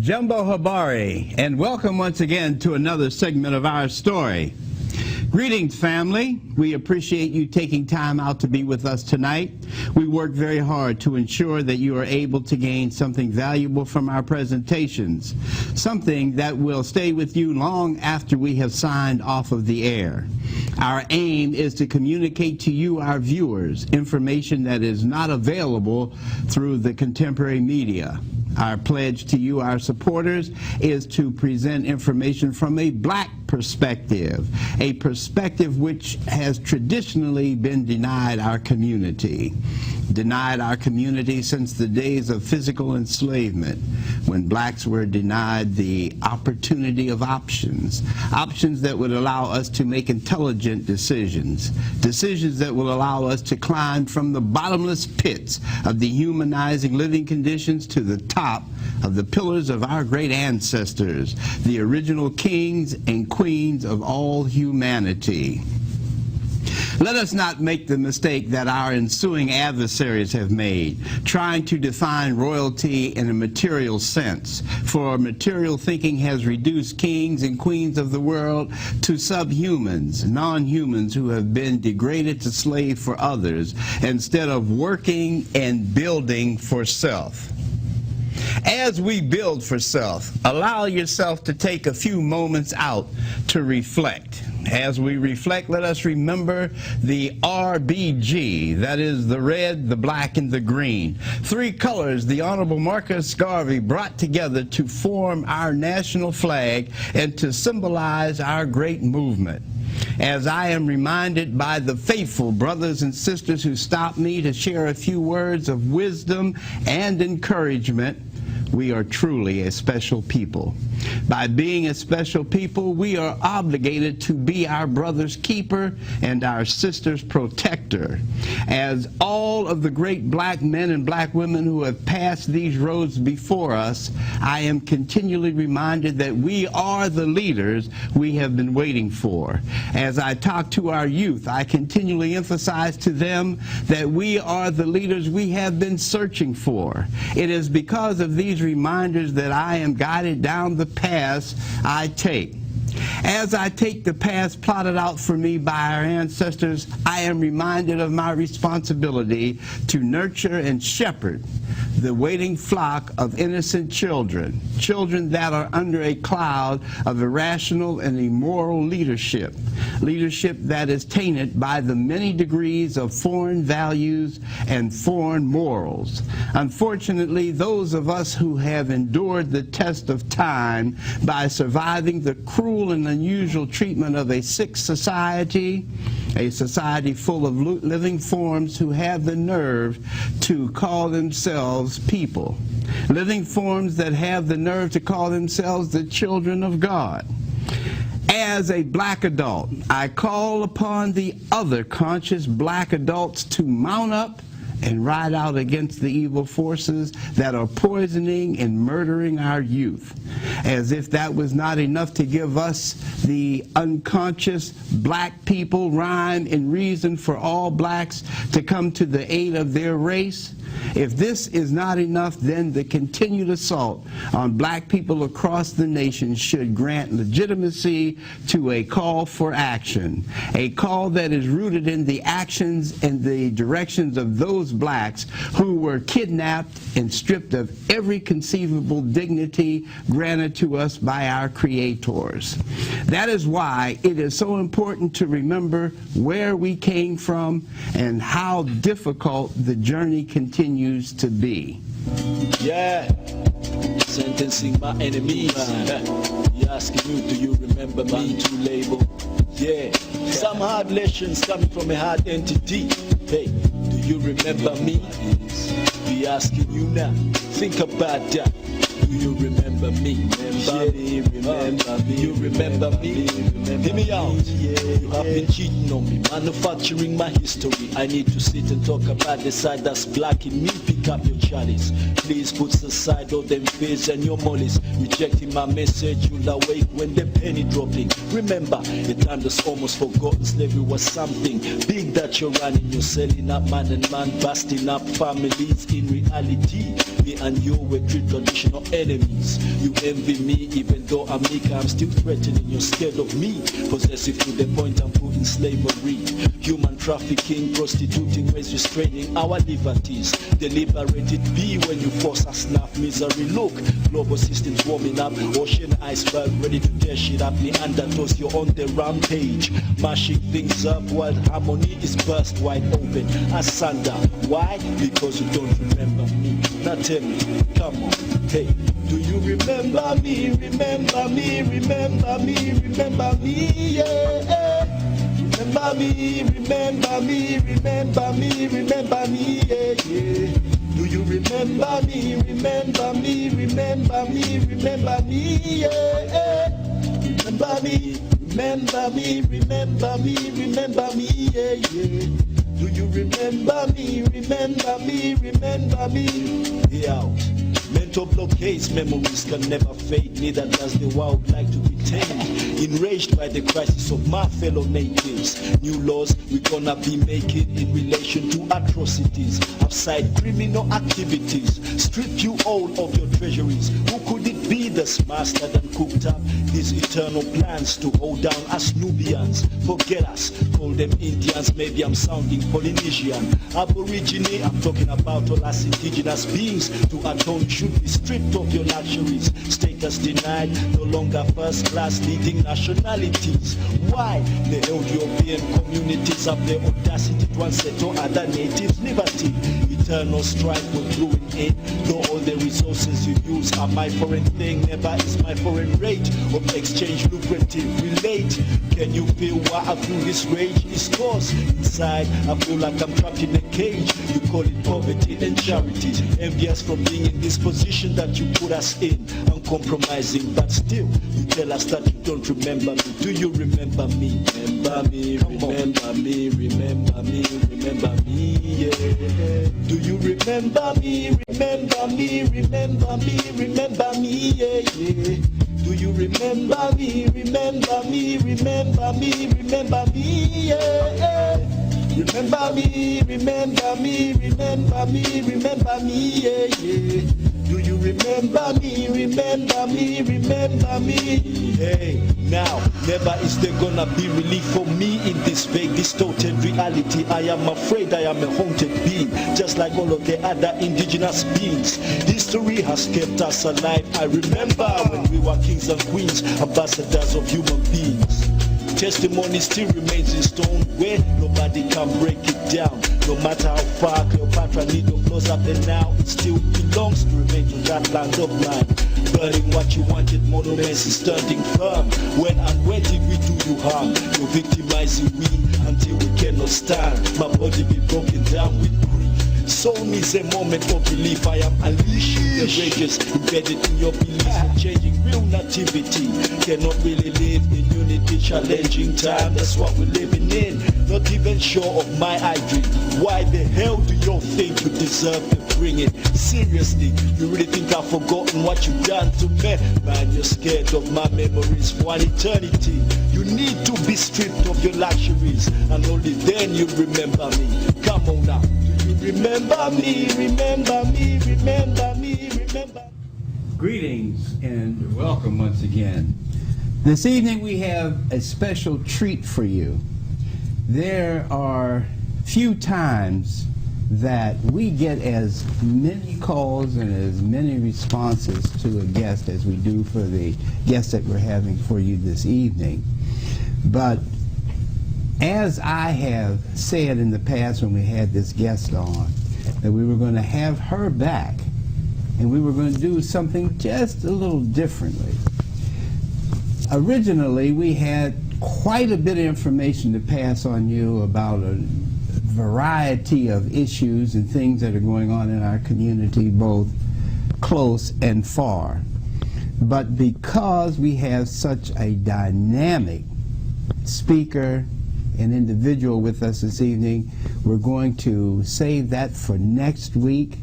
Jumbo Habari, and welcome once again to another segment of our story. Greetings, family. We appreciate you taking time out to be with us tonight. We work very hard to ensure that you are able to gain something valuable from our presentations, something that will stay with you long after we have signed off of the air. Our aim is to communicate to you, our viewers, information that is not available through the contemporary media. Our pledge to you, our supporters, is to present information from a black perspective, a perspective which has traditionally been denied our community since the days of physical enslavement, when blacks were denied the opportunity of options that would allow us to make intelligent decisions that will allow us to climb from the bottomless pits of dehumanizing living conditions to the top of the pillars of our great ancestors, the original kings and queens of all humanity. Let us not make the mistake that our ensuing adversaries have made, trying to define royalty in a material sense, for material thinking has reduced kings and queens of the world to subhumans, non-humans who have been degraded to slave for others, instead of working and building for self. As we build for self, allow yourself to take a few moments out to reflect. As we reflect, let us remember the RBG, that is the red, the black, and the green. Three colors the Honorable Marcus Garvey brought together to form our national flag and to symbolize our great movement. As I am reminded by the faithful brothers and sisters who stopped me to share a few words of wisdom and encouragement, we are truly a special people. By being a special people, we are obligated to be our brother's keeper and our sister's protector. As all of the great black men and black women who have passed these roads before us, I am continually reminded that we are the leaders we have been waiting for. As I talk to our youth, I continually emphasize to them that we are the leaders we have been searching for. It is because of these reminders that I am guided down the paths I take. As I take the paths plotted out for me by our ancestors, I am reminded of my responsibility to nurture and shepherd the waiting flock of innocent children that are under a cloud of irrational and immoral leadership that is tainted by the many degrees of foreign values and foreign morals. Unfortunately, those of us who have endured the test of time by surviving the cruel and unusual treatment of a sick society, a society full of living forms who have the nerve to call themselves people, living forms that have the nerve to call themselves the children of God. As a black adult, I call upon the other conscious black adults to mount up and ride out against the evil forces that are poisoning and murdering our youth. As if that was not enough to give us, the unconscious black people, rhyme and reason for all blacks to come to the aid of their race. If this is not enough, then the continued assault on black people across the nation should grant legitimacy to a call for action, a call that is rooted in the actions and the directions of those blacks who were kidnapped and stripped of every conceivable dignity granted to us by our creators. That is why it is so important to remember where we came from and how difficult the journey continues to be. Yeah, sentencing my enemies. You're asking you, do you remember me? To label. Yeah, some hard lessons coming from a hard entity. Hey, do you remember me? Be asking you now. Think about that. Do you remember me? Remember me. You remember me? Hear me out. You have been cheating on me, manufacturing my history. I need to sit and talk about the side that's black in me. Pick up your chalice. Please put aside all them fears and your mollies. Rejecting my message, you'll awake when the penny dropping. Remember, the time that's almost forgotten. Slavery was something big that you're running. You're selling up man and man, busting up families. In reality, me and you were treated traditional enemies. You envy me, even though I'm meek, I'm still threatening. You're scared of me, possessive to the point I'm put in slavery. Human trafficking, prostituting, race restraining our liberties. Deliberate it be when you force us enough misery. Look, global systems warming up, ocean iceberg ready to tear shit up. Neanderthals, you're on the rampage, mashing things up while harmony is burst wide open. Asunder, why? Because you don't remember me. Now tell me, come on, hey, do you remember me? Remember me, remember me, remember me, yeah. Remember me, remember me, remember me, remember me, yeah, yeah. Do you remember me? Remember me, remember me, remember me, yeah. Remember me, remember me, remember me, remember me, yeah, yeah. Do you remember me? Remember me, remember me. Yeah. Mental blockades, memories can never fade, neither does the wild like to retain. Enraged by the crisis of my fellow natives, new laws we're gonna be making in relation to atrocities, outside criminal activities, strip you all of your treasuries. Who could it be that's mastered and cooked up these eternal plans to hold down us Nubians? Forget us, call them Indians, maybe I'm sounding Polynesian. Aborigine, I'm talking about all us indigenous beings. To atone, you should be stripped of your luxuries. Status denied, no longer first class leading nationalities. Why? The held European communities have the audacity to unsettle other natives' liberty. Eternal strife will ruin it. Though all the resources you use are my foreign thing, never is my foreign rate of exchange lucrative. Relate, can you feel why I feel this rage? It's cause inside I feel like I'm trapped in a cage. You call it poverty and charity, envious from being in this position that you put us in. Uncompromising, but still you tell us that you don't remember me. Do you remember me? Remember me, remember me, remember me, remember me, yeah. Do you remember me? Remember me, remember me, remember me, yeah, yeah. Do you remember me? Remember me, remember me, remember me, yeah. Remember me, remember me, remember me, remember me, yeah, yeah. Do you remember me? Remember me, remember me. Hey, now, never is there gonna be relief for me in this vague, distorted reality. I am afraid I am a haunted being, just like all of the other indigenous beings. History has kept us alive. I remember when we were kings and queens, ambassadors of human beings. Testimony still remains in stone where nobody can break it down. No matter how far Cleopatra needle flows up and now, it still belongs to remain to that land of mine. Burning what you wanted, monuments is standing firm. When and where did we do you harm? You're victimizing me until we cannot stand. My body be broken down with grief. Soul needs a moment of relief. I am unleashing the rages embedded in your beliefs and changing real nativity. Cannot really live in unity, challenging time. That's what we're living in. Not even sure of my dream. Why the hell do you think you deserve to bring it? Seriously, you really think I've forgotten what you've done to me? Man, you're scared of my memories for an eternity. You need to be stripped of your luxuries, and only then you'll remember me. Come on now. Remember me, remember me, remember me, remember. Greetings and welcome once again. This evening we have a special treat for you. There are few times that we get as many calls and as many responses to a guest as we do for the guest that we're having for you this evening. But as I have said in the past when we had this guest on, that we were going to have her back and we were going to do something just a little differently. Originally, we had quite a bit of information to pass on you about a variety of issues and things that are going on in our community, both close and far. But because we have such a dynamic speaker, an individual with us this evening, we're going to save that for next week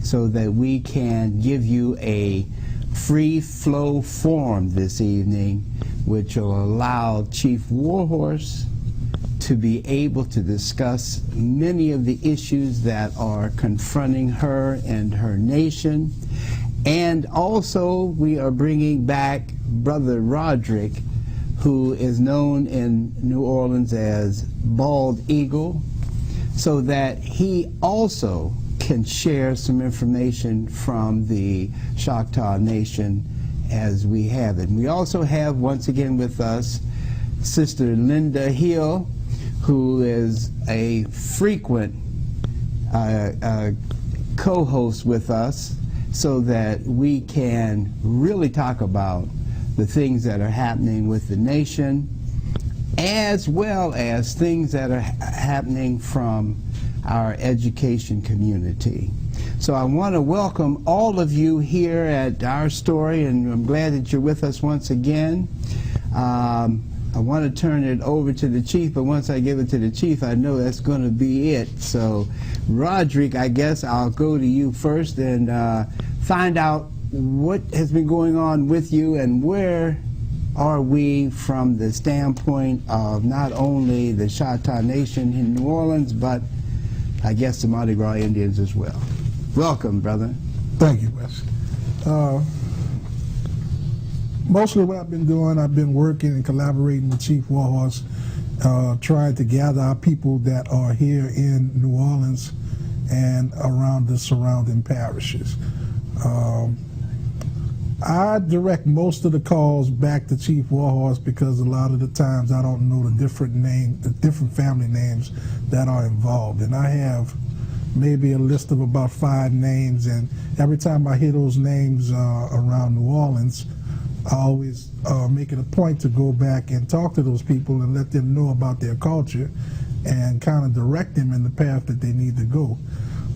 so that we can give you a free flow forum this evening, which will allow Chief Warhorse to be able to discuss many of the issues that are confronting her and her nation, And also we are bringing back Brother Roderick, who is known in New Orleans as Bald Eagle, so that he also can share some information from the Choctaw Nation as we have it. And we also have, once again with us, Sister Linda Hill, who is a frequent co-host with us, so that we can really talk about the things that are happening with the nation, as well as things that are happening from our education community. So I want to welcome all of you here at Our Story, and I'm glad that you're with us once again. I want to turn it over to the Chief, but once I give it to the Chief, I know that's going to be it. So, Roderick, I guess I'll go to you first and find out what has been going on with you and where are we from the standpoint of not only the Choctaw Nation in New Orleans, but I guess the Mardi Gras Indians as well. Welcome, brother. Thank you, Wes. Mostly what I've been doing, I've been working and collaborating with Chief Warhorse, trying to gather our people that are here in New Orleans and around the surrounding parishes. I direct most of the calls back to Chief Warhorse because a lot of the times I don't know the different family names that are involved. And I have maybe a list of about 5 names, and every time I hear those names around New Orleans, I always make it a point to go back and talk to those people and let them know about their culture and kind of direct them in the path that they need to go.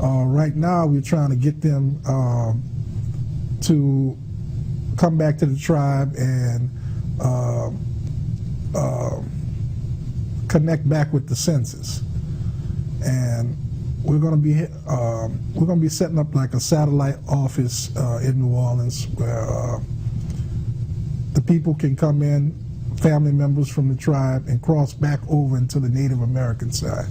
Right now, we're trying to get them to come back to the tribe and connect back with the census. And we're going to be setting up like a satellite office in New Orleans where the people can come in, family members from the tribe, and cross back over into the Native American side.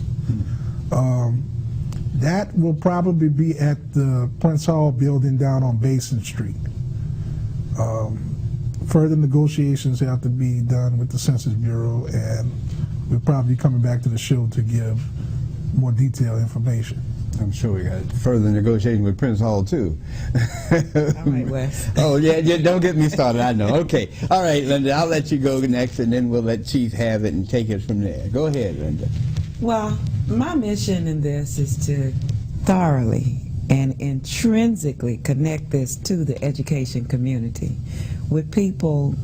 That will probably be at the Prince Hall building down on Basin Street. Further negotiations have to be done with the Census Bureau, and we'll probably be coming back to the show to give more detailed information. I'm sure we got further negotiation with Prince Hall too. All right, Wes. Oh yeah, don't get me started. I know. Okay, all right, Linda. I'll let you go next, and then we'll let Chief have it and take it from there. Go ahead, Linda. Well, my mission in this is to thoroughly and intrinsically connect this to the education community with people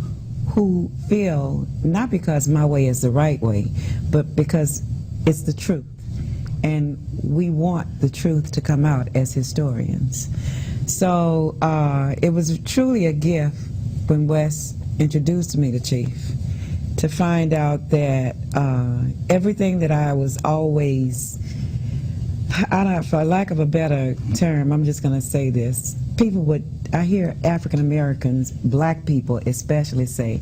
who feel, not because my way is the right way, but because it's the truth. And we want the truth to come out as historians. So it was truly a gift when Wes introduced me to Chief to find out that everything that I was always, for lack of a better term, I'm just going to say this. I hear African Americans, black people especially, say,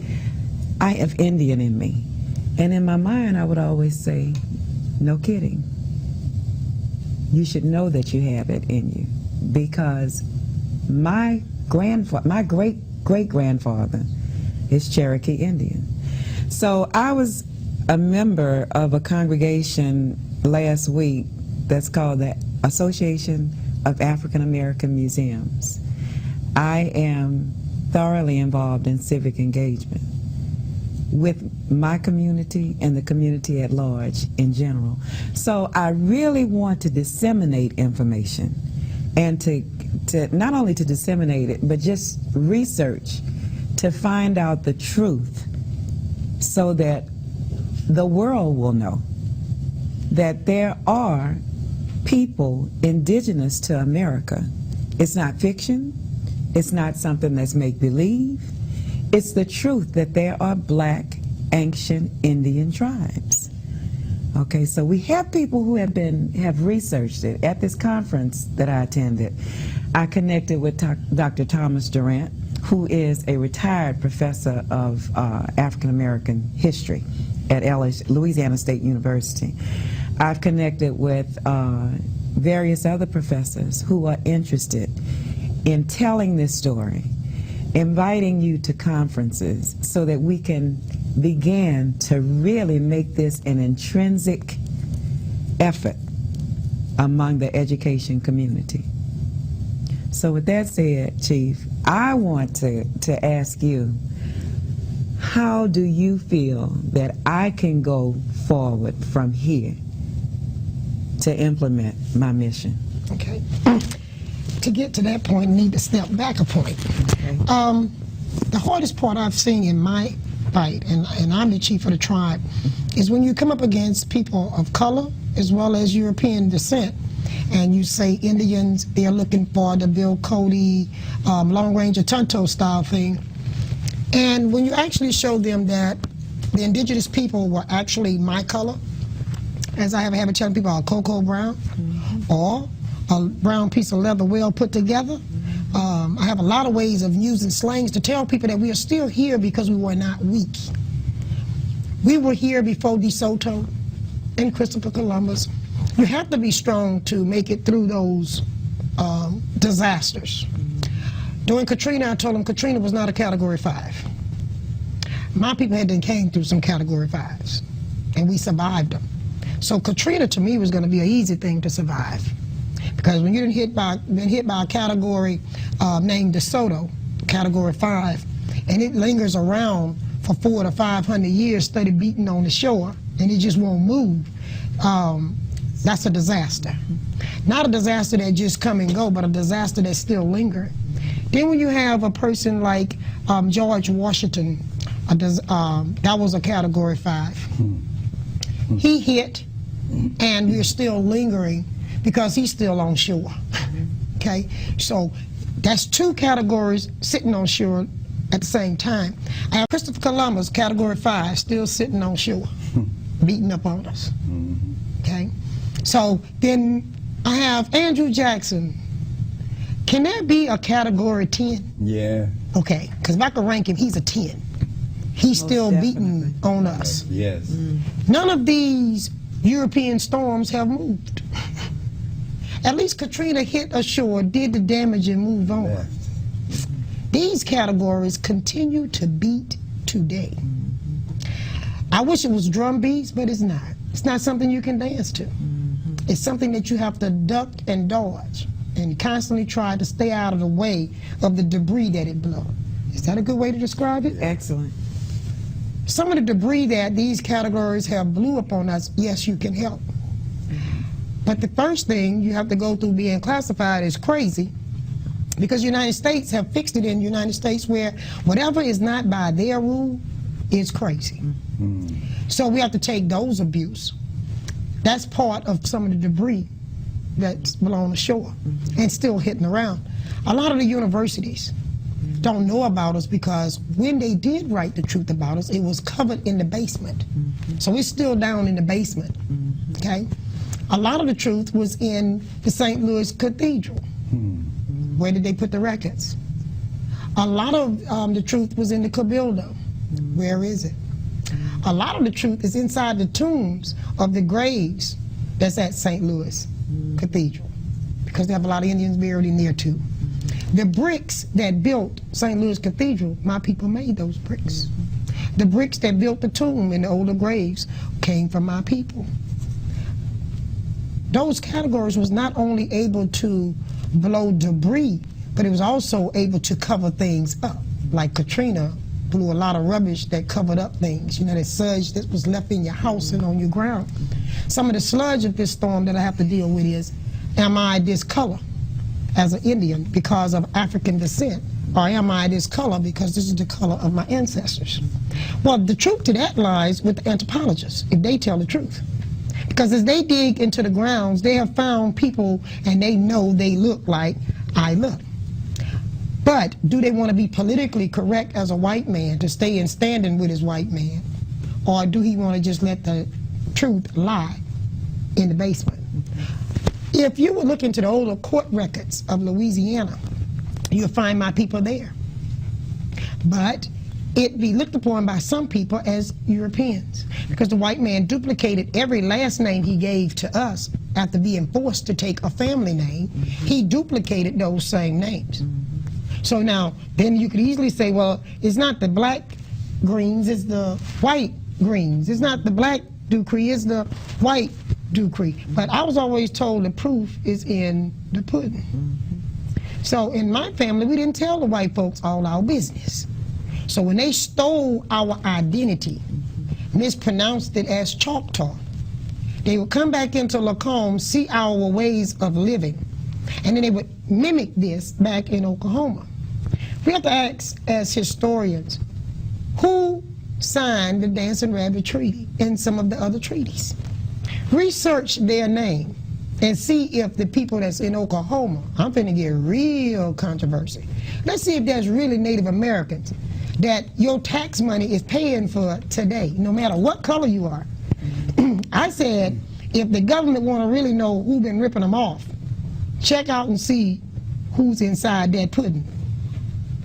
I have Indian in me. And in my mind, I would always say, no kidding. You should know that you have it in you, because my great-great-grandfather is Cherokee Indian. So I was a member of a congregation last week that's called the Association of African American Museums. I am thoroughly involved in civic engagement with my community and the community at large in general. So I really want to disseminate information, and to not only to disseminate it, but just research to find out the truth so that the world will know that there are people indigenous to America. It's not fiction. It's not something that's make-believe. It's the truth that there are black ancient Indian tribes. Okay, so we have people who have researched it. At this conference that I attended, I connected with Dr. Thomas Durant, who is a retired professor of African American history at Louisiana State University. I've connected with various other professors who are interested in telling this story, inviting you to conferences so that we can begin to really make this an intrinsic effort among the education community. So with that said, Chief, I want to ask you, how do you feel that I can go forward from here to implement my mission? Okay. To get to that point, need to step back a point. Okay. The hardest part I've seen in my fight, and I'm the chief of the tribe, is when you come up against people of color as well as European descent, and you say Indians, they're looking for the Bill Cody long-range Tonto style thing. And when you actually show them that the indigenous people were actually my color, as I have a habit of telling people, a cocoa brown, or a brown piece of leather well put together. I have a lot of ways of using slangs to tell people that we are still here because we were not weak. We were here before DeSoto and Christopher Columbus. You have to be strong to make it through those disasters. During Katrina, I told them Katrina was not a Category 5. My people had came through some Category 5s, and we survived them. So Katrina, to me, was going to be an easy thing to survive. Because when you're been hit by a category named DeSoto, Category 5, and it lingers around for 400 to 500 years, steady beating on the shore, and it just won't move, that's a disaster. Not a disaster that just come and go, but a disaster that's still lingering. Then when you have a person like George Washington, that was a Category 5. He hit, and we're still lingering because he's still on shore. Okay, so that's two categories sitting on shore at the same time. I have Christopher Columbus, Category 5, still sitting on shore, beating up on us. Okay, so then I have Andrew Jackson. Can that be a Category 10? Yeah. Okay, because if I could rank him, he's a 10. He's still beating on us. Yes. None of these European storms have moved. At least Katrina hit ashore, did the damage, and moved on. Yeah. These categories continue to beat today. I wish it was drum beats, but it's not. It's not something you can dance to. It's something that you have to duck and dodge and constantly try to stay out of the way of the debris that it blows. Is that a good way to describe it? Excellent. Some of the debris that these categories have blew upon us, yes, you can help. But the first thing you have to go through being classified as crazy, because the United States have fixed it in the United States where whatever is not by their rule is crazy. So we have to take those abuse. That's part of some of the debris that's blown ashore and still hitting around. A lot of the universities don't know about us because when they did write the truth about us, it was covered in the basement. So it's still down in the basement, okay? A lot of the truth was in the St. Louis Cathedral. Where did they put the records? A lot of the truth was in the Cabildo. Where is it? A lot of the truth is inside the tombs of the graves that's at St. Louis Cathedral, because they have a lot of Indians buried in there too. The bricks that built St. Louis Cathedral, my people made those bricks. The bricks that built the tomb in the older graves came from my people. Those categories was not only able to blow debris, but it was also able to cover things up. Like Katrina blew a lot of rubbish that covered up things. You know, that sludge that was left in your house and on your ground. Some of the sludge of this storm that I have to deal with is, am I this color as an Indian because of African descent? Or am I this color because this is the color of my ancestors? Well, the truth to that lies with the anthropologists, if they tell the truth. Because as they dig into the grounds, they have found people and they know they look like I look. But do they want to be politically correct as a white man to stay in standing with his white man? Or do he want to just let the truth lie in the basement? If you would look into the older court records of Louisiana, you'll find my people there. But it be looked upon by some people as Europeans, because the white man duplicated every last name he gave to us after being forced to take a family name. He duplicated those same names. So now, then you could easily say, well, it's not the black Greens, it's the white Greens. It's not the black Dupree, it's the white Dupree. But I was always told the proof is in the pudding. So in my family, we didn't tell the white folks all our business. So when they stole our identity, mispronounced it as Choctaw, they would come back into Lacombe, see our ways of living, and then they would mimic this back in Oklahoma. We have to ask, as historians, who signed the Dancing Rabbit Treaty and some of the other treaties? Research their name and see if the people that's in Oklahoma, I'm finna get real controversy. Let's see if there's really Native Americans that your tax money is paying for today, no matter what color you are. I said, if the government want to really know who been ripping them off, check out and see who's inside that pudding.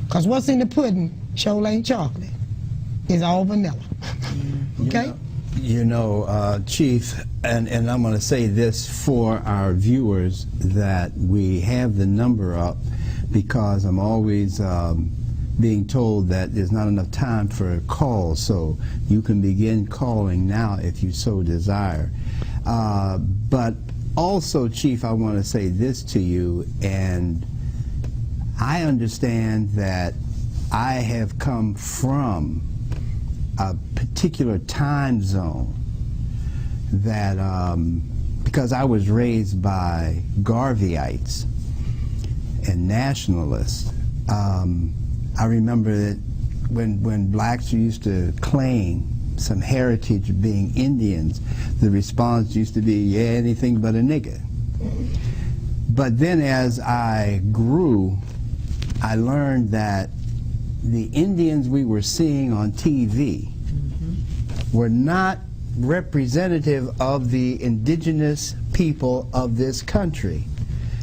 Because what's in the pudding sure ain't chocolate. It's all vanilla. Okay? You know, Chief, and I'm going to say this for our viewers, that we have the number up because I'm always being told that there's not enough time for calls, so you can begin calling now if you so desire. But also, Chief, I want to say this to you, and I understand that I have come from a particular time zone that, because I was raised by Garveyites and nationalists, I remember that when blacks used to claim some heritage of being Indians, the response used to be, yeah, anything but a nigger. But then as I grew, I learned that the Indians we were seeing on TV were not representative of the indigenous people of this country.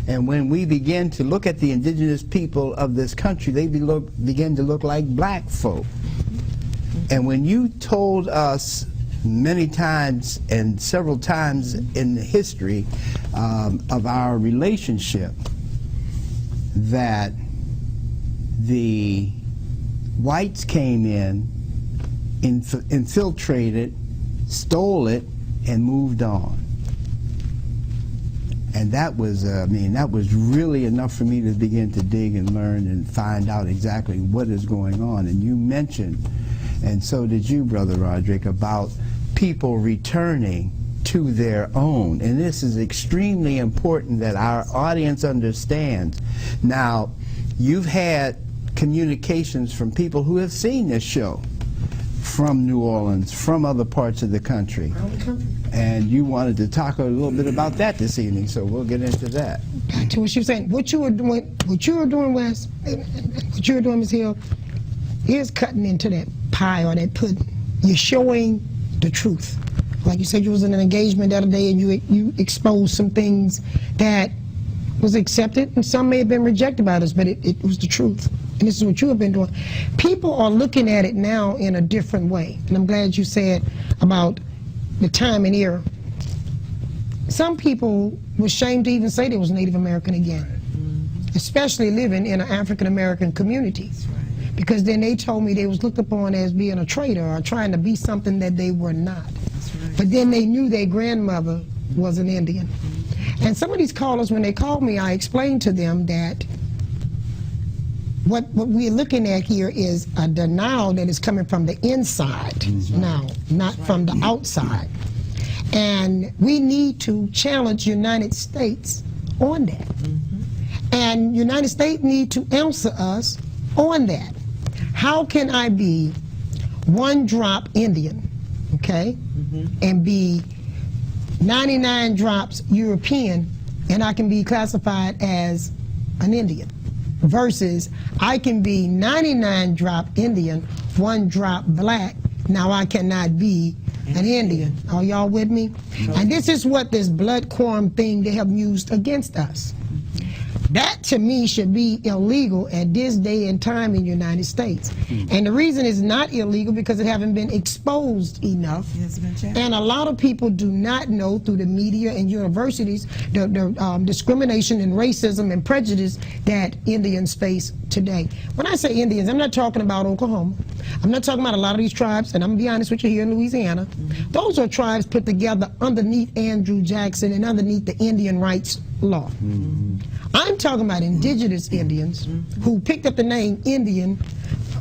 And when we began to look at the indigenous people of this country, they began to look like black folk. And when you told us many times and several times in the history of our relationship that the whites came in, infiltrated, stole it, and moved on. And that was, I mean, that was really enough for me to begin to dig and learn and find out exactly what is going on. And you mentioned, and so did you, Brother Roderick, about people returning to their own. And this is extremely important that our audience understands. Now, you've had communications from people who have seen this show from New Orleans, from other parts of the country. And you wanted to talk a little bit about that this evening, so we'll get into that. Back to what you were saying, what you were doing, Wes, and what you were doing, Ms. Hill, is cutting into that pie or that pudding. You're showing the truth. Like you said, you was in an engagement the other day and you exposed some things that was accepted, and some may have been rejected by us, but it was the truth. And this is what you have been doing. People are looking at it now in a different way. And I'm glad you said about the time and era. Some people were ashamed to even say they was Native American again, especially living in an African American community. Because then they told me they was looked upon as being a traitor or trying to be something that they were not. But then they knew their grandmother was an Indian. And some of these callers, when they called me, I explained to them that what we're looking at here is a denial that is coming from the inside now, not from the outside. And we need to challenge United States on that. And United States need to answer us on that. How can I be one drop Indian, okay, and be 99 drops European, and I can be classified as an Indian? Versus I can be 99 drop Indian, 1 drop black, now I cannot be an Indian. Are y'all with me? And this is what this blood quorum thing they have used against us. That to me should be illegal at this day and time in the United States. And the reason it's not illegal because it haven't been exposed enough. And a lot of people do not know through the media and universities the discrimination and racism and prejudice that Indians face today. When I say Indians, I'm not talking about Oklahoma. I'm not talking about a lot of these tribes, and I'm gonna be honest with you, here in Louisiana. Those are tribes put together underneath Andrew Jackson and underneath the Indian rights law. I'm talking about indigenous Indians who picked up the name Indian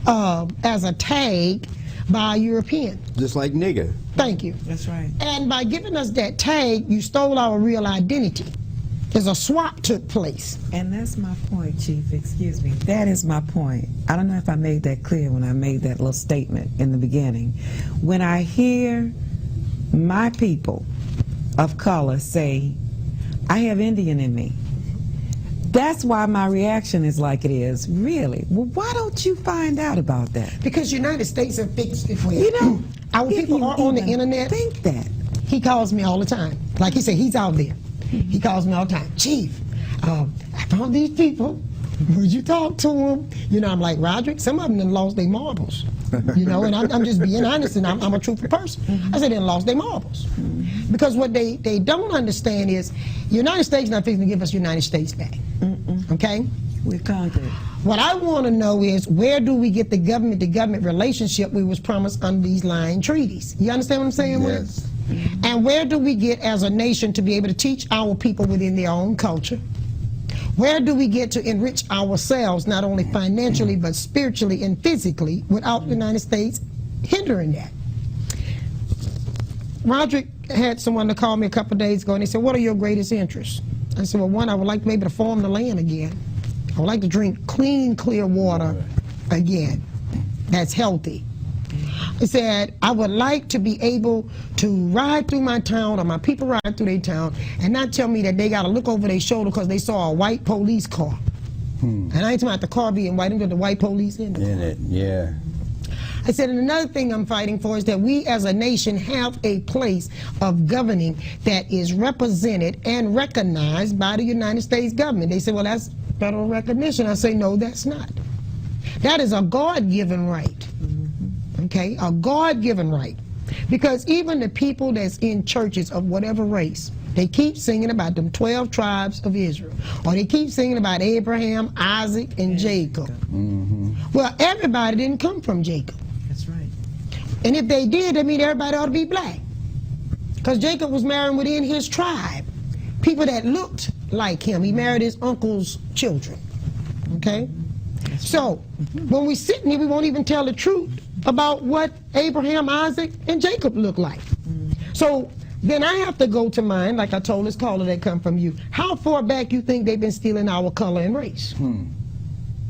as a tag by Europeans. Just like nigger. Thank you. That's right. And by giving us that tag, you stole our real identity. There's a swap took place. And that's my point, Chief. Excuse me. That is my point. I don't know if I made that clear when I made that little statement in the beginning. When I hear my people of color say, I have Indian in me, that's why my reaction is like it is. Really? Well, why don't you find out about that? Because the United States have fixed it for you. You know, our people are on the internet. Think that. He calls me all the time. Like he said, he's out there. He calls me all the time. Chief, I found these people. Would you talk to them? You know, I'm like, Roderick, some of them done lost their marbles. You know, and I'm just being honest, and I'm a truthful person. I said they done lost their marbles. Because what they don't understand is, United States not fixing to give us United States back. Okay? We're conquered. What I want to know is, where do we get the government-to-government relationship we was promised under these lying treaties? You understand what I'm saying? Yes. And where do we get as a nation to be able to teach our people within their own culture? Where do we get to enrich ourselves, not only financially, but spiritually and physically, without the United States hindering that? Roderick had someone to call me a couple of days ago, and he said, what are your greatest interests? I said, well, one, I would like to be able to farm the land again. I would like to drink clean, clear water again that's healthy. He said, I would like to be able to ride through my town, or my people ride through their town, and not tell me that they got to look over their shoulder because they saw a white police car. And I ain't talking about the car being white, I'm talking about the white police in it. Yeah. I said, and another thing I'm fighting for is that we as a nation have a place of governing that is represented and recognized by the United States government. They say, well, that's federal recognition. I say, no, that's not. That is a God-given right. Okay, a God-given right. Because even the people that's in churches of whatever race, they keep singing about them 12 tribes of Israel, or they keep singing about Abraham, Isaac, and Jacob. Well, everybody didn't come from Jacob. That's right. And if they did, that means everybody ought to be black. Because Jacob was marrying within his tribe, people that looked like him. He married his uncle's children. Okay? So, when we sit here, we won't even tell the truth about what Abraham, Isaac, and Jacob look like. So then I have to go to mine, like I told this caller that come from you. How far back you think they've been stealing our color and race?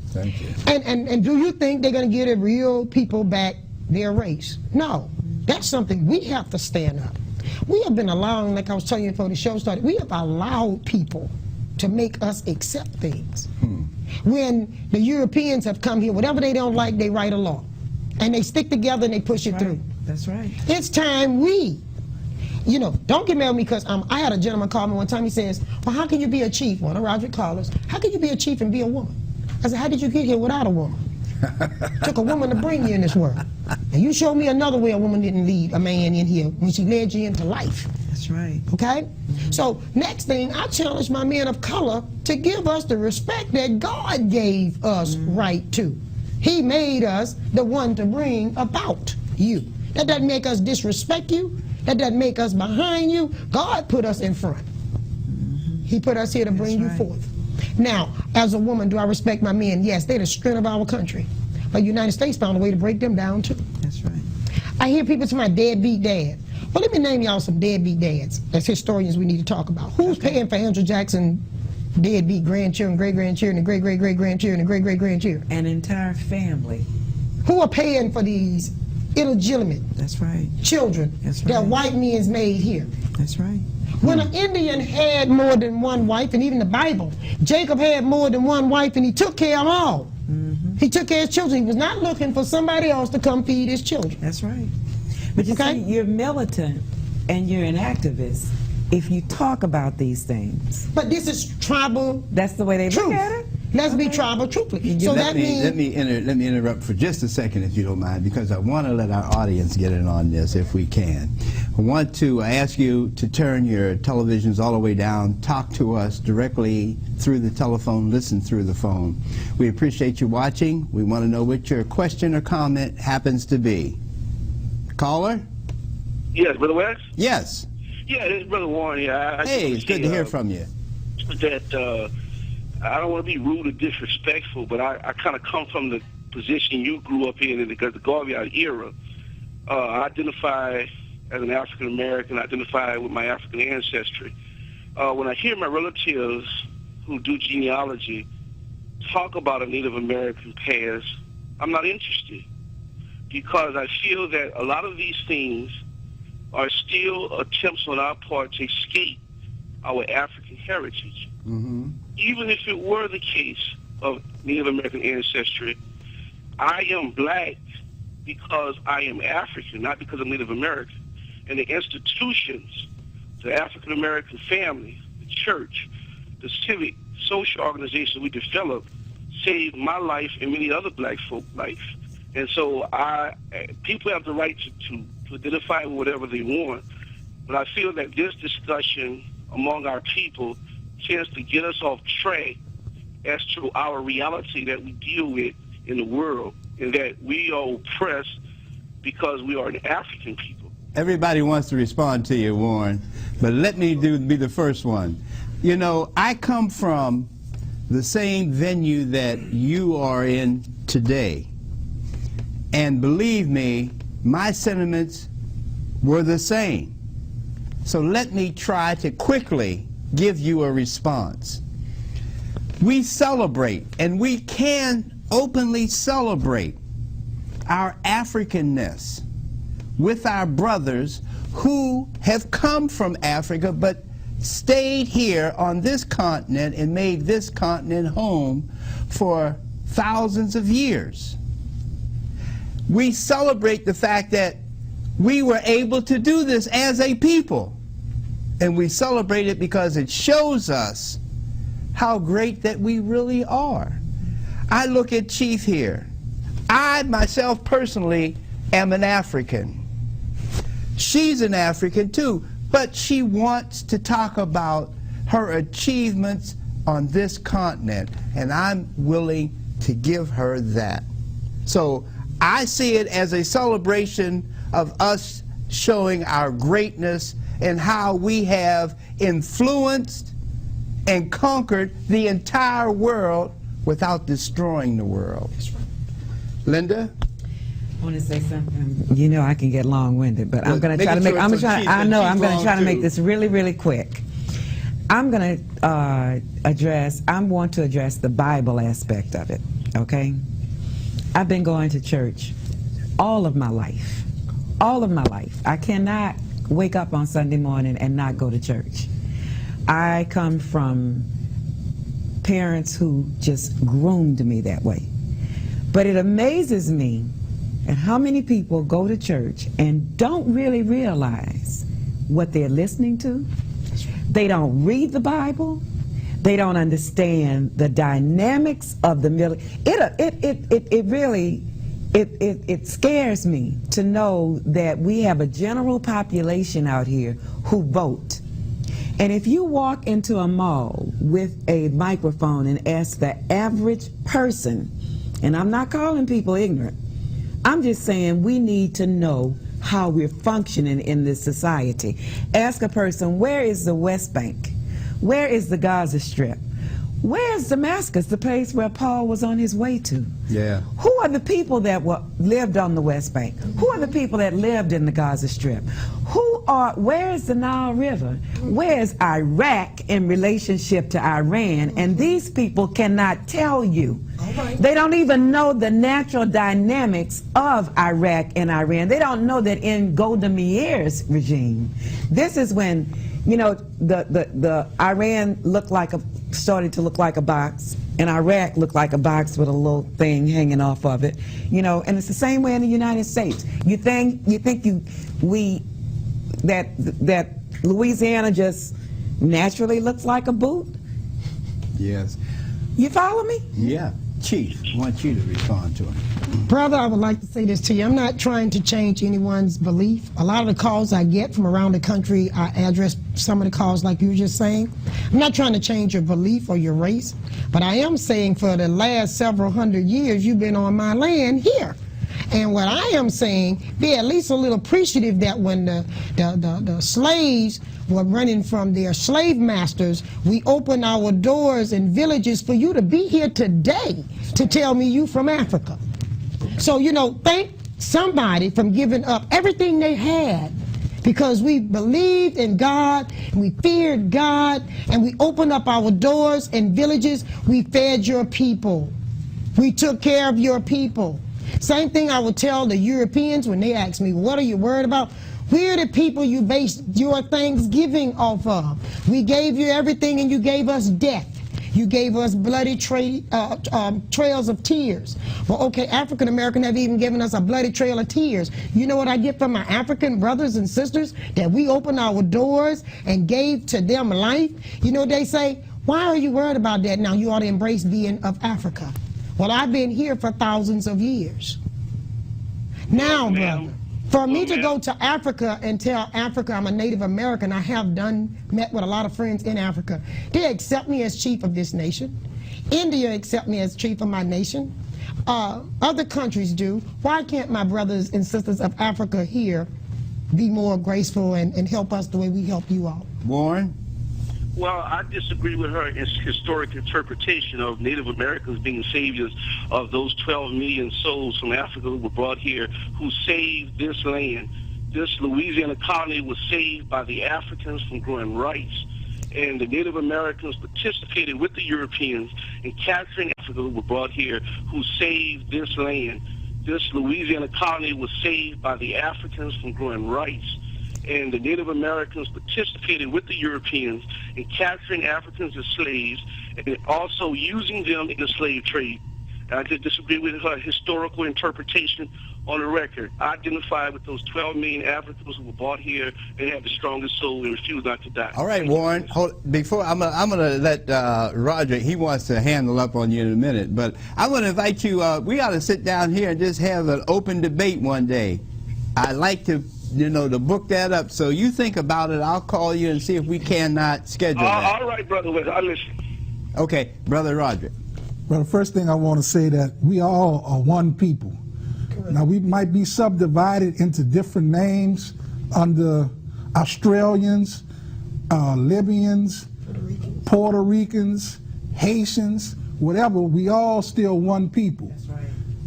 Thank you. And do you think they're going to give the real people back their race? No. That's something we have to stand up. We have been allowing, like I was telling you before the show started, we have allowed people to make us accept things. When the Europeans have come here, whatever they don't like, they write a law. And they stick together and they push it through. That's right. It's time we, you know, don't get mad at me because I had a gentleman call me one time. He says, well, how can you be a chief? One of Roderick callers. How can you be a chief and be a woman? I said, how did you get here without a woman? Took a woman to bring you in this world. And you show me another way a woman didn't lead a man in here when she led you into life. That's right. Okay? So next thing, I challenge my men of color to give us the respect that God gave us right to. He made us the one to bring about you. That doesn't make us disrespect you. That doesn't make us behind you. God put us in front. He put us here to bring you forth. Now, as a woman, do I respect my men? Yes, they're the strength of our country. But the United States found a way to break them down too. That's right. I hear people say my deadbeat dad. Well, let me name y'all some deadbeat dads. As historians, we need to talk about. Who's paying for Andrew Jackson deadbeat grandchildren, great-grandchildren, and great-great-great-grandchildren, and great-great-grandchildren? An entire family. Who are paying for these illegitimate That's right. children That's that right. white men's made here? That's right. When an Indian had more than one wife, and even the Bible, Jacob had more than one wife, and he took care of them all. He took care of his children. He was not looking for somebody else to come feed his children. That's right. But you Okay. see, you're militant and you're an activist. if you talk about these things. But this is tribal That's the way they look truth. at it. Let's be tribal truthfully. So that means Let me interrupt for just a second, if you don't mind, because I want to let our audience get in on this if we can. I want to ask you to turn your televisions all the way down, talk to us directly through the telephone, listen through the phone. We appreciate you watching. We want to know what your question or comment happens to be. Caller? Yes, Brother West? Yes. Yeah, this is Brother Warren here. Hey, it's good to hear from you. That I don't want to be rude or disrespectful, but I kind of come from the position you grew up in because the Garvey era. I identify as an African American, identify with my African ancestry. When I hear my relatives who do genealogy talk about a Native American past, I'm not interested, because I feel that a lot of these things are still attempts on our part to escape our African heritage. Mm-hmm. Even if it were the case of Native American ancestry, I am black because I am African, not because I'm Native American. And the institutions, the African American family, the church, the civic, social organizations we developed saved my life and many other black folk life. And so people have the right to identify with whatever they want. But I feel that this discussion among our people tends to get us off track as to our reality that we deal with in the world, and that we are oppressed because we are an African people. Everybody wants to respond to you, Warren, but let me be the first one. You know, I come from the same venue that you are in today, and believe me, my sentiments were the same. So let me try to quickly give you a response. We celebrate, and we can openly celebrate our Africanness with our brothers who have come from Africa but stayed here on this continent and made this continent home for thousands of years. We celebrate the fact that we were able to do this as a people, and we celebrate it because it shows us how great that we really are. I look at Chief here. I myself personally am an African. She's an African too, but she wants to talk about her achievements on this continent, and I'm willing to give her that. So I see it as a celebration of us showing our greatness and how we have influenced and conquered the entire world without destroying the world. Linda? I want to say something. You know I can get long-winded, but I'm going to try to make. I try to make this really, really quick. I'm going to I want to address the Bible aspect of it. Okay. I've been going to church all of my life. All of my life. I cannot wake up on Sunday morning and not go to church. I come from parents who just groomed me that way. But it amazes me at how many people go to church and don't really realize what they're listening to. They don't read the Bible. They don't understand the dynamics of the middle. It scares me to know that we have a general population out here who vote. And if you walk into a mall with a microphone and ask the average person, and I'm not calling people ignorant, I'm just saying we need to know how we're functioning in this society. Ask a person, where is the West Bank? Where is the Gaza Strip? Where's Damascus, the place where Paul was on his way to? Yeah. Who are the people that lived on the West Bank? Who are the people that lived in the Gaza Strip? Where is the Nile River? Where is Iraq in relationship to Iran? And these people cannot tell you. They don't even know the natural dynamics of Iraq and Iran. They don't know that in Golda Meir's regime, this is when, you know, the Iran started to look like a box, and Iraq looked like a box with a little thing hanging off of it, you know. And it's the same way in the United States. That Louisiana just naturally looks like a boot? Yes. You follow me? Yeah. Chief, I want you to respond to him. Brother, I would like to say this to you. I'm not trying to change anyone's belief. A lot of the calls I get from around the country, I address some of the calls like you were just saying. I'm not trying to change your belief or your race, but I am saying for the last several hundred years, you've been on my land here. And what I am saying, be at least a little appreciative that when the slaves were running from their slave masters, we opened our doors and villages for you to be here today to tell me you from Africa. So, you know, thank somebody from giving up everything they had because we believed in God, and we feared God, and we opened up our doors and villages. We fed your people. We took care of your people. Same thing I would tell the Europeans when they ask me, what are you worried about? We're the people you based your Thanksgiving off of. We gave you everything and you gave us death. You gave us bloody trails of tears. Well, okay, African Americans have even given us a bloody trail of tears. You know what I get from my African brothers and sisters? That we opened our doors and gave to them life. You know what they say? Why are you worried about that now? You ought to embrace being of Africa. Well, I've been here for thousands of years. Now, brother, for me to go to Africa and tell Africa I'm a Native American, I have met with a lot of friends in Africa. They accept me as chief of this nation. India accept me as chief of my nation. Other countries do. Why can't my brothers and sisters of Africa here be more graceful and help us the way we help you all? Warren? Well, I disagree with her historic interpretation of Native Americans being saviors of those 12 million souls from Africa who were brought here, who saved this land. This Louisiana colony was saved by the Africans from growing rice, and the Native Americans participated with the Europeans in capturing Africa who were brought here, who saved this land. This Louisiana colony was saved by the Africans from growing rice, and the Native Americans participated with the Europeans in capturing Africans as slaves and also using them in the slave trade. And I just disagree with her historical interpretation on the record. I identify with those 12 million Africans who were brought here and have the strongest soul and refuse not to die. All right, Warren. Before I'm gonna let Roger. He wants to handle up on you in a minute, but I'm gonna invite you. We ought to sit down here and just have an open debate one day. I'd like to, to book that up. So you think about it. I'll call you and see if we cannot schedule that. All right, brother. I listen. Okay, Brother Roger. Well, the first thing I want to say that we all are one people. Now, we might be subdivided into different names under Australians, Libyans, Puerto Ricans, Haitians, whatever. We all still one people. That's right.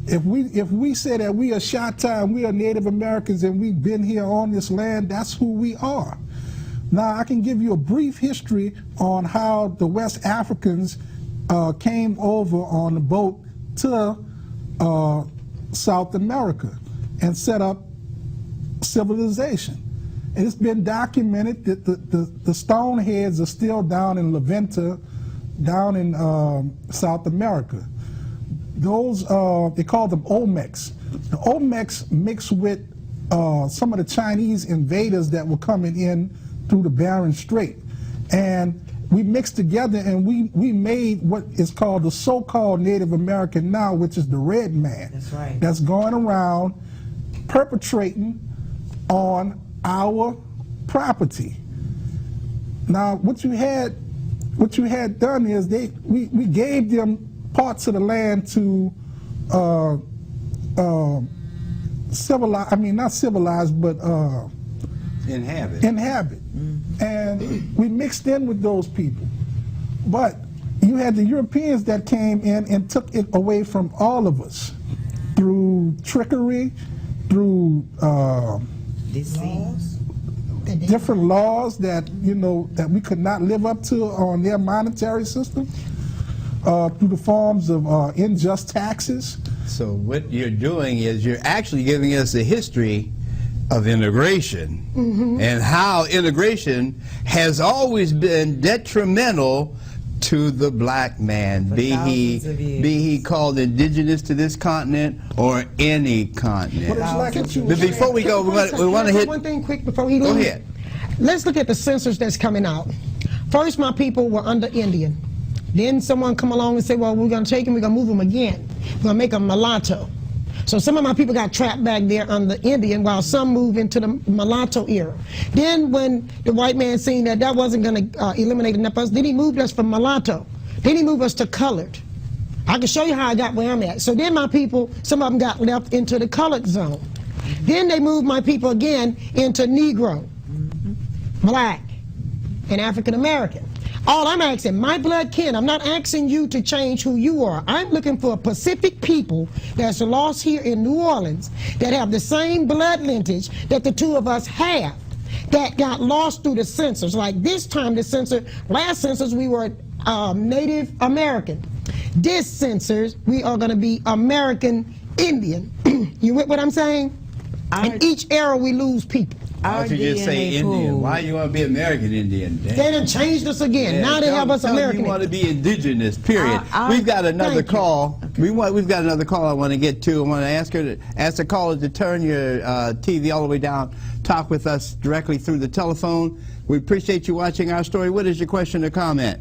If we say that we are Shatta and we are Native Americans and we've been here on this land, that's who we are. Now, I can give you a brief history on how the West Africans came over on the boat to South America and set up civilization. And it's been documented that the stone heads are still down in La Venta, down in South America. Those, they call them Olmecs. The Olmecs mixed with some of the Chinese invaders that were coming in through the Bering Strait. And we mixed together and we made what is called the so-called Native American now, which is the red man. That's right. That's going around perpetrating on our property. Now, what you had done is we gave them parts of the land to civilize. I mean, not civilized, but Inhabit. Mm-hmm. And we mixed in with those people. But you had the Europeans that came in and took it away from all of us through trickery, through different laws that that we could not live up to on their monetary system, through the forms of unjust taxes. So what you're doing is you're actually giving us a history of integration, and how integration has always been detrimental to the black man, be he called indigenous to this continent or any continent. But But before we go, we want to hit one thing quick before he Go leaves. ahead. let's look at the census that's coming out. First, my people were under Indian. Then someone come along and say, well, we're going to take them, we're going to move them again. We're going to make them mulatto. So some of my people got trapped back there under Indian while some moved into the mulatto era. Then when the white man seen that that wasn't going to eliminate enough of us, then he moved us from mulatto. Then he moved us to colored. I can show you how I got where I'm at. So then my people, some of them got left into the colored zone. Then they moved my people again into Negro, black, and African American. All I'm asking, my blood kin, I'm not asking you to change who you are. I'm looking for a Pacific people that's lost here in New Orleans that have the same blood lineage that the two of us have, that got lost through the census. Like this time, the census, last census, we were Native American. This census, we are going to be American Indian. You with what I'm saying? In each era, we lose people. Why don't you just say Indian? Why you want to be American Indian? They done changed us again. Yeah, now they have us American. You want to be indigenous, period. We've got another call. Okay. We've got another call I want to get to. I want to ask the caller to turn your TV all the way down, talk with us directly through the telephone. We appreciate you watching our story. What is your question or comment?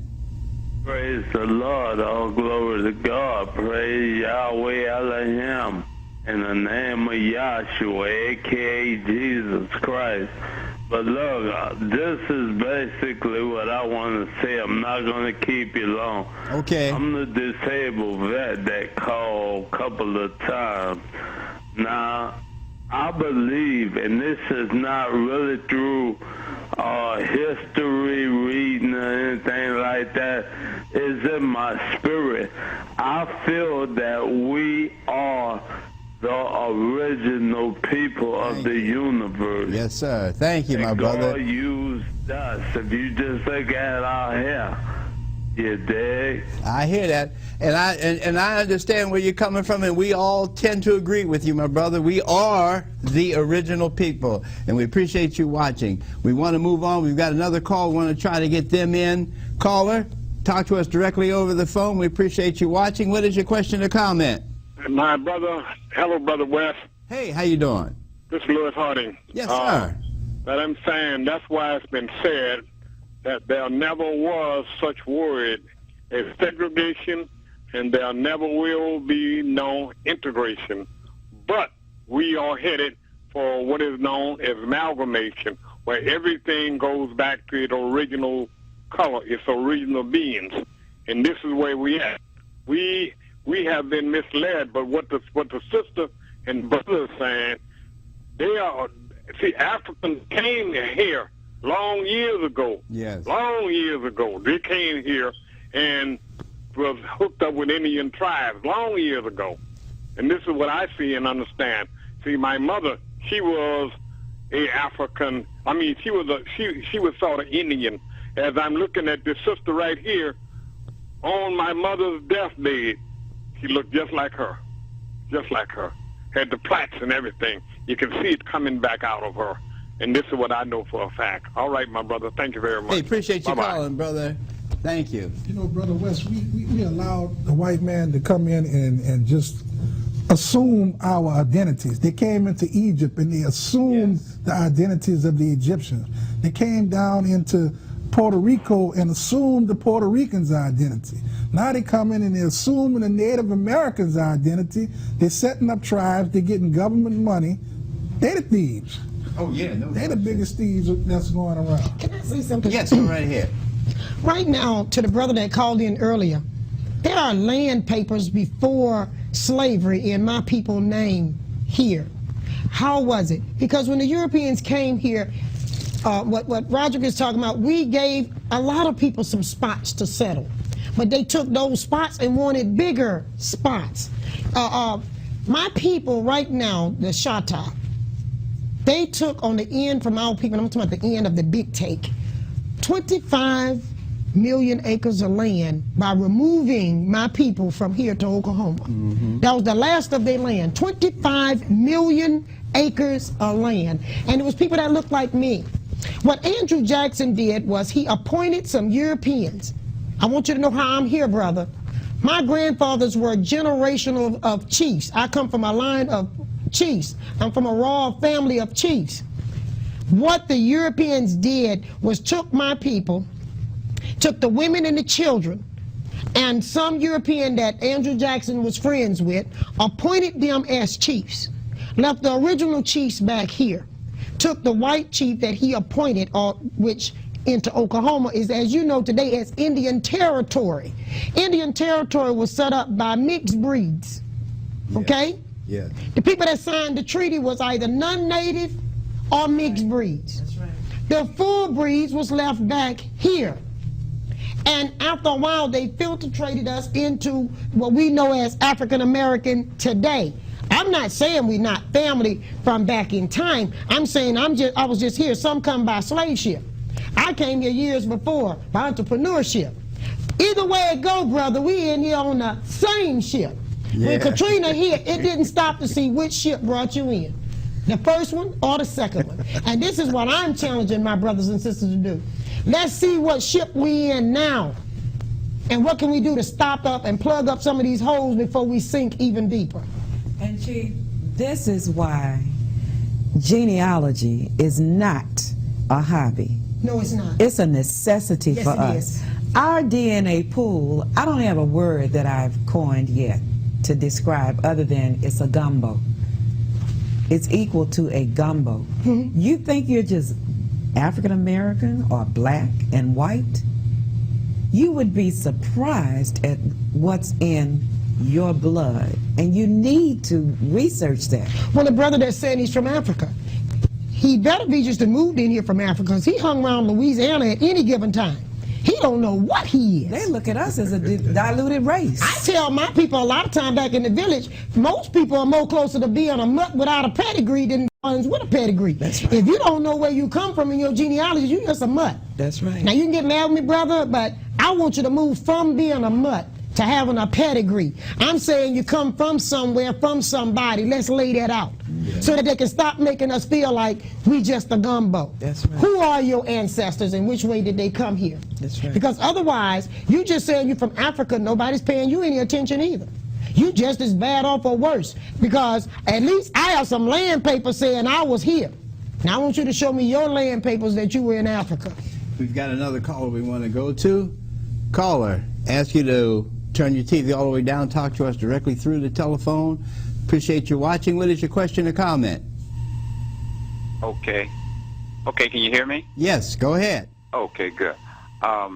Praise the Lord. All glory to God. Praise Yahweh Elohim. In the name of Yahshua, a.k.a. Jesus Christ. But look, this is basically what I want to say. I'm not going to keep you long. Okay. I'm the disabled vet that called a couple of times. Now, I believe, and this is not really through history reading or anything like that, is in my spirit. I feel that we are the original people of the universe. Yes, sir. Thank you, my brother. God used us. If you just look at our hair, you dig? I hear that, and I understand where you're coming from, and we all tend to agree with you, my brother. We are the original people, and we appreciate you watching. We want to move on. We've got another call. We want to try to get them in. Caller, talk to us directly over the phone. We appreciate you watching. What is your question or comment? My brother, hello, Brother West. Hey, how you doing? This is Louis Harding. Yes, sir. But I'm saying that's why it's been said that there never was such word as segregation, and there never will be no integration. But we are headed for what is known as amalgamation, where everything goes back to its original color, its original beings. And this is where we at. We have been misled, but what the sister and brother is saying, they are, see, Africans came here long years ago. Yes. Long years ago. They came here and was hooked up with Indian tribes long years ago. And this is what I see and understand. See, my mother, she was a African, I mean, she was sort of Indian. As I'm looking at this sister right here, on my mother's deathbed, she looked just like her. Just like her. Had the plaits and everything. You can see it coming back out of her. And this is what I know for a fact. All right, my brother. Thank you very much. Hey, appreciate you Bye-bye. calling, brother. Thank you. You know, Brother West, we allowed the white man to come in and just assume our identities. They came into Egypt and they assumed the identities of the Egyptians. They came down into Puerto Rico and assumed the Puerto Ricans' identity. Now they come in and they're assuming the Native Americans' identity. They're setting up tribes. They're getting government money. They're the thieves. Oh, yeah. No, They're the biggest thieves that's going around. Can I say something? Yes, go right ahead. Right now, to the brother that called in earlier, there are land papers before slavery in my people's name here. How was it? Because when the Europeans came here, what Roger is talking about, we gave a lot of people some spots to settle. But they took those spots and wanted bigger spots. My people right now, the Shatta, they took on the end from our people, I'm talking about the end of the big take, 25 million acres of land by removing my people from here to Oklahoma. That was the last of their land, 25 million acres of land. And it was people that looked like me. What Andrew Jackson did was he appointed some Europeans. I want you to know how I'm here, brother. My grandfathers were generational of chiefs. I come from a line of chiefs. I'm from a royal family of chiefs. What the Europeans did was took my people, took the women and the children, and some European that Andrew Jackson was friends with, appointed them as chiefs, left the original chiefs back here, took the white chief that he appointed, which into Oklahoma is, as you know today, as Indian Territory. Indian Territory was set up by mixed breeds, okay? Yeah. The people that signed the treaty was either non-native or mixed breeds. That's right. The full breeds was left back here. And after a while, they filtrated us into what we know as African American today. I'm not saying we're not family from back in time. I'm saying I was just here. Some come by slave ship. I came here years before by entrepreneurship. Either way it go, brother, we in here on the same ship. Yeah. When Katrina hit, it didn't stop to see which ship brought you in, the first one or the second one. And this is what I'm challenging my brothers and sisters to do. Let's see what ship we in now, and what can we do to stop up and plug up some of these holes before we sink even deeper. And Chief, this is why genealogy is not a hobby. No, it's not. It's a necessity Yes, for it us. is. Our DNA pool, I don't have a word that I've coined yet to describe other than it's a gumbo. It's equal to a gumbo. You think you're just African American or black and white? You would be surprised at what's in your blood, and you need to research that. Well, the brother that's saying he's from Africa, he better be just moved in here from Africa, because he hung around Louisiana at any given time. He don't know what he is. They look at us as a diluted race. I tell my people a lot of time back in the village, most people are more closer to being a mutt without a pedigree than ones with a pedigree. That's right. If you don't know where you come from in your genealogy, you're just a mutt. That's right. Now you can get mad with me, brother, but I want you to move from being a mutt to having a pedigree. I'm saying you come from somewhere, from somebody. Let's lay that out. So that they can stop making us feel like we just a gumbo. That's right. Who are your ancestors and which way did they come here? That's right. Because otherwise, you just saying you're from Africa, nobody's paying you any attention either. You just as bad off or worse, because at least I have some land papers saying I was here. Now I want you to show me your land papers that you were in Africa. We've got another caller we want to go to. Caller, ask you to turn your TV all the way down, talk to us directly through the telephone. Appreciate you watching. What is your question or comment? Okay. Okay, can you hear me? Yes, go ahead. Okay, good. I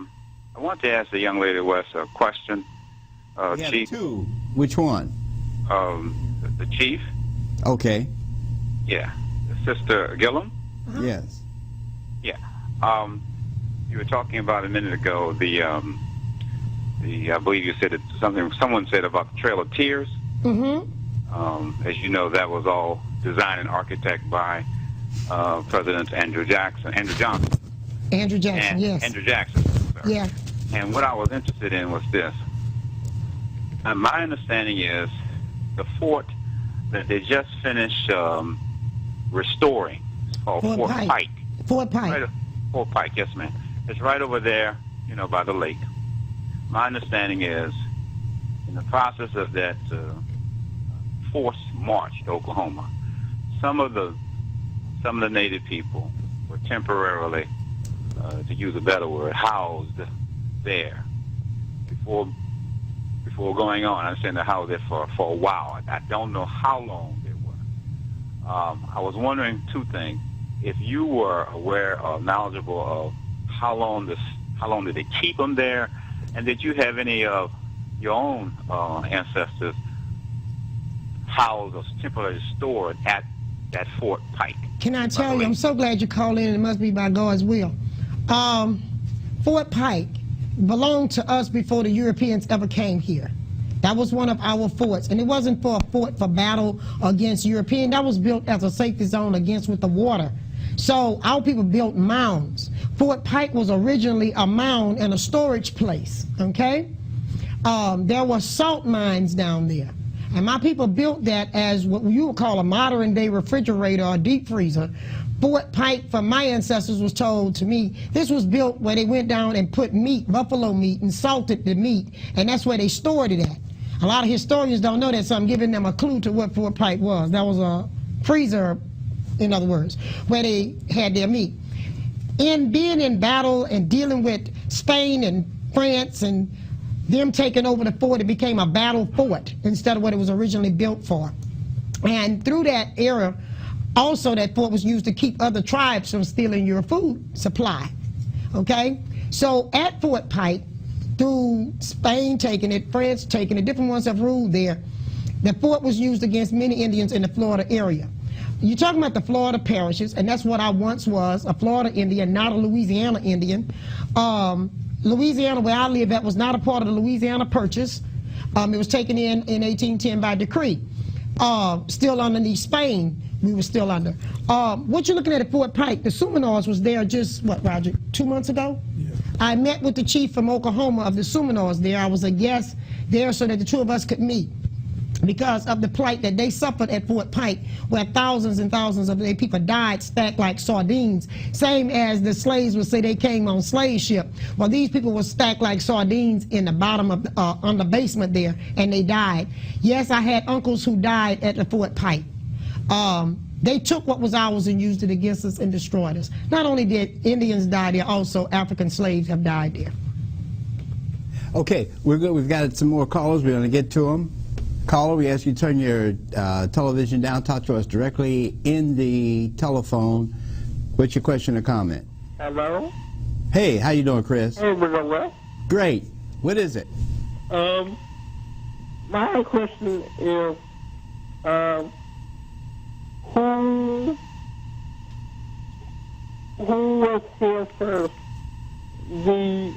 want to ask the young lady West a question. We have Chief, two. Which one? the chief, Okay. yeah, Sister Gillum, Yes. yeah. You were talking about a minute ago I believe you said it, someone said about the Trail of Tears. Mm-hmm. As you know, that was all designed and architected by President Andrew Johnson. Andrew Jackson, yes. Andrew Jackson. Sorry. Yeah. And what I was interested in was this. My understanding is the fort that they just finished restoring. It's called Fort Pike. Fort Pike. Right, Fort Pike, yes, ma'am. It's right over there, by the lake. My understanding is, in the process of that forced march to Oklahoma, some of the native people were temporarily, to use a better word, housed there before going on. I'm saying they housed there for a while. I don't know how long they were. I was wondering two things. If you were aware or knowledgeable of how long did they keep them there, and did you have any of your own ancestors housed or temporarily stored at that Fort Pike? Can I tell you, I'm so glad you called in, and it must be by God's will. Fort Pike belonged to us before the Europeans ever came here. That was one of our forts, and it wasn't for a fort for battle against European. That was built as a safety zone against with the water. So our people built mounds. Fort Pike was originally a mound and a storage place, okay? There were salt mines down there. And my people built that as what you would call a modern day refrigerator or deep freezer. Fort Pike, from my ancestors, was told to me, this was built where they went down and put meat, buffalo meat, and salted the meat, and that's where they stored it at. A lot of historians don't know that, so I'm giving them a clue to what Fort Pike was. That was a freezer in other words, where they had their meat. In being in battle and dealing with Spain and France and them taking over the fort, it became a battle fort instead of what it was originally built for. And through that era, also that fort was used to keep other tribes from stealing your food supply, okay? So at Fort Pike, through Spain taking it, France taking it, different ones have ruled there, the fort was used against many Indians in the Florida area. You're talking about the Florida parishes, and that's what I once was, a Florida Indian, not a Louisiana Indian. Louisiana, where I live at, was not a part of the Louisiana Purchase. It was taken in 1810 by decree. Still underneath Spain, we were still under. What you're looking at Fort Pike, the Seminoles was there just, what, Roger, 2 months ago? Yeah. I met with the chief from Oklahoma of the Seminoles there. I was a guest there so that the two of us could meet, because of the plight that they suffered at Fort Pike, where thousands and thousands of their people died stacked like sardines, same as the slaves would say they came on slave ship. Well, these people were stacked like sardines in the bottom of on the basement there, and they died. Yes, I had uncles who died at the Fort Pike. They took what was ours and used it against us and destroyed us. Not only did Indians die there, also African slaves have died there. Okay, we're good. We've got some more callers. We're going to get to them. Caller, we ask you to turn your television down, talk to us directly in the telephone. What's your question or comment? Hello? Hey, how you doing, Chris? Hey, we're doing well. Great. What is it? My question is, who was here first? The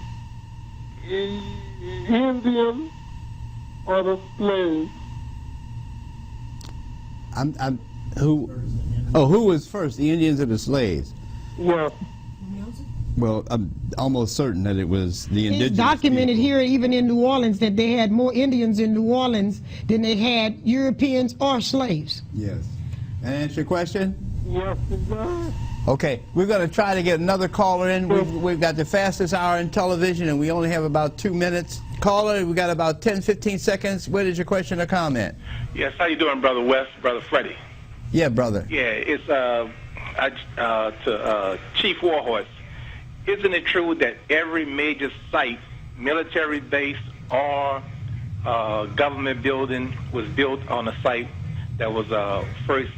Indian or the slaves? Who was first, the Indians or the slaves? Yes. Well, I'm almost certain that it was the indigenous. It's documented people here, even in New Orleans, that they had more Indians in New Orleans than they had Europeans or slaves. Yes. That answer your question? Yes, it does. Okay, we're going to try to get another caller in. We've got the fastest hour in television, and we only have about 2 minutes. Caller, we got about 10, 15 seconds. What is your question or comment? Yes, how you doing, Brother West, Brother Freddie? Yeah, brother. Yeah, it's to Chief Warhorse. Isn't it true that every major site, military base or government building, was built on a site that was first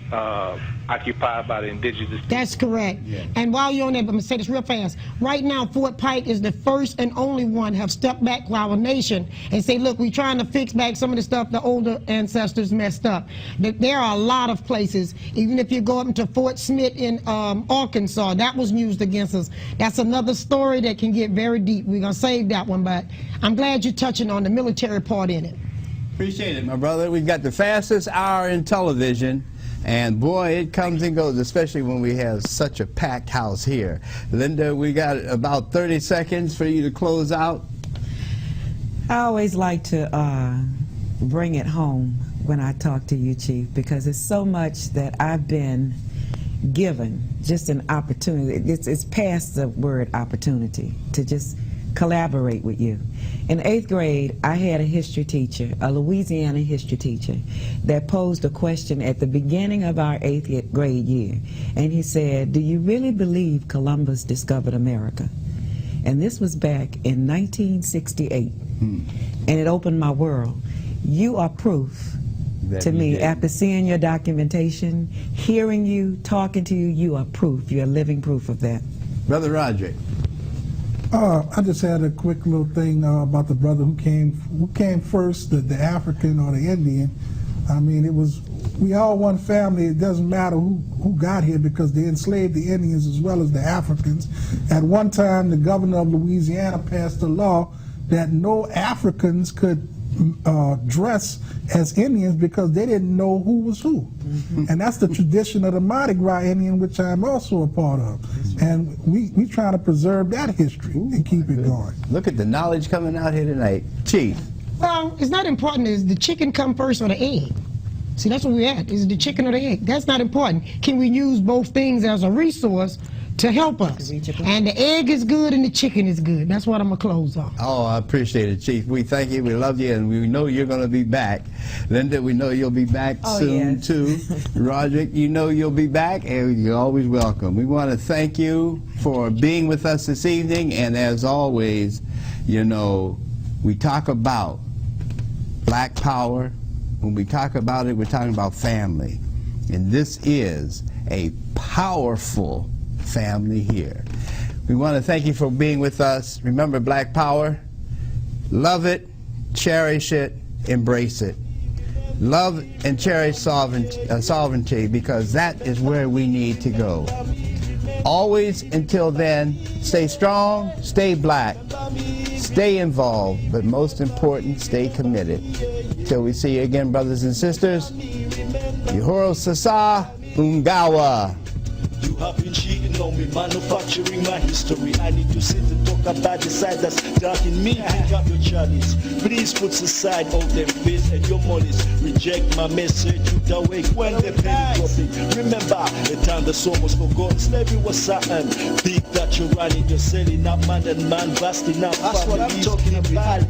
occupied by the indigenous people? That's correct. Yeah. And while you're on that, I'm going to say this real fast. Right now, Fort Pike is the first and only one have stepped back to our nation and say, look, we're trying to fix back some of the stuff the older ancestors messed up. There are a lot of places, even if you go up into Fort Smith in Arkansas, that was used against us. That's another story that can get very deep. We're going to save that one, but I'm glad you're touching on the military part in it. Appreciate it, my brother. We've got the fastest hour in television, and boy, it comes and goes, especially when we have such a packed house here. Linda, we got about 30 seconds for you to close out. I always like to bring it home when I talk to you, Chief, because it's so much that I've been given, just an opportunity. It's past the word opportunity to just collaborate with you. In 8th grade, I had a history teacher, a Louisiana history teacher, that posed a question at the beginning of our 8th grade year. And he said, do you really believe Columbus discovered America? And this was back in 1968. And it opened my world. You are proof to me, after seeing your documentation, hearing you, talking to you, you are proof. You're living proof of that. Brother Roderick. I just had a quick little thing about the brother who came first, the African or the Indian. I mean, it was, we all one family. It doesn't matter who got here, because they enslaved the Indians as well as the Africans. At one time, the governor of Louisiana passed a law that no Africans could dress as Indians because they didn't know who was who. And that's the tradition of the Mardi Gras Indian, which I'm also a part of. And we try to preserve that history and keep it going. Look at the knowledge coming out here tonight. Chief. Well, it's not important. Is the chicken come first or the egg? See, that's what we're at. Is it the chicken or the egg? That's not important. Can we use both things as a resource to help us. And the egg is good and the chicken is good. That's what I'm going to close on. Oh, I appreciate it, Chief. We thank you, we love you, and we know you're going to be back. Linda, we know you'll be back soon, yes. too. Roderick, you know you'll be back, and you're always welcome. We want to thank you for being with us this evening, and as always, you know, we talk about Black Power. When we talk about it, we're talking about family. And this is a powerful family here. We want to thank you for being with us. Remember Black Power. Love it, cherish it, embrace it. Love and cherish sovereignty, because that is where we need to go. Always, until then, stay strong, stay black, stay involved, but most important, stay committed. Till we see you again, brothers and sisters, Uhuru Sasa Ungawa. You have been cheating on me, manufacturing my history. I need to sit and talk about the side that's dark in me. Pick up your chalice. Please put aside all them faith and your monies. Reject my message, you awake when the penny dropping. Remember the time the soul was forgotten. Slavery was something big that you're running. You're selling up man and man, busting up. That's what I'm talking about.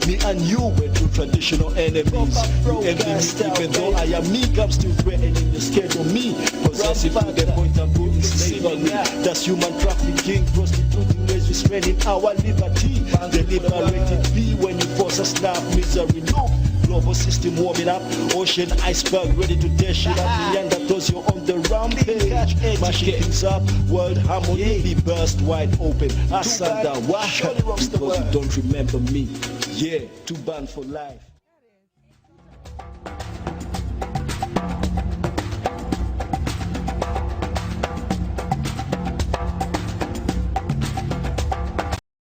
Me and you were two traditional enemies. You envy me even though I am meek. I'm still threatening. You're scared of me. Possessive to the point I'm putting slavery. That's human trafficking, prostituting ways we're spending our liberty. The liberated be when you force us now, misery. Look, global system warming up, ocean iceberg ready to dash it up. Neanderthals, you're on the rampage, mashing things up. World harmony be burst wide open. Asanda, why? Because you don't remember me. Yeah, too bad for life.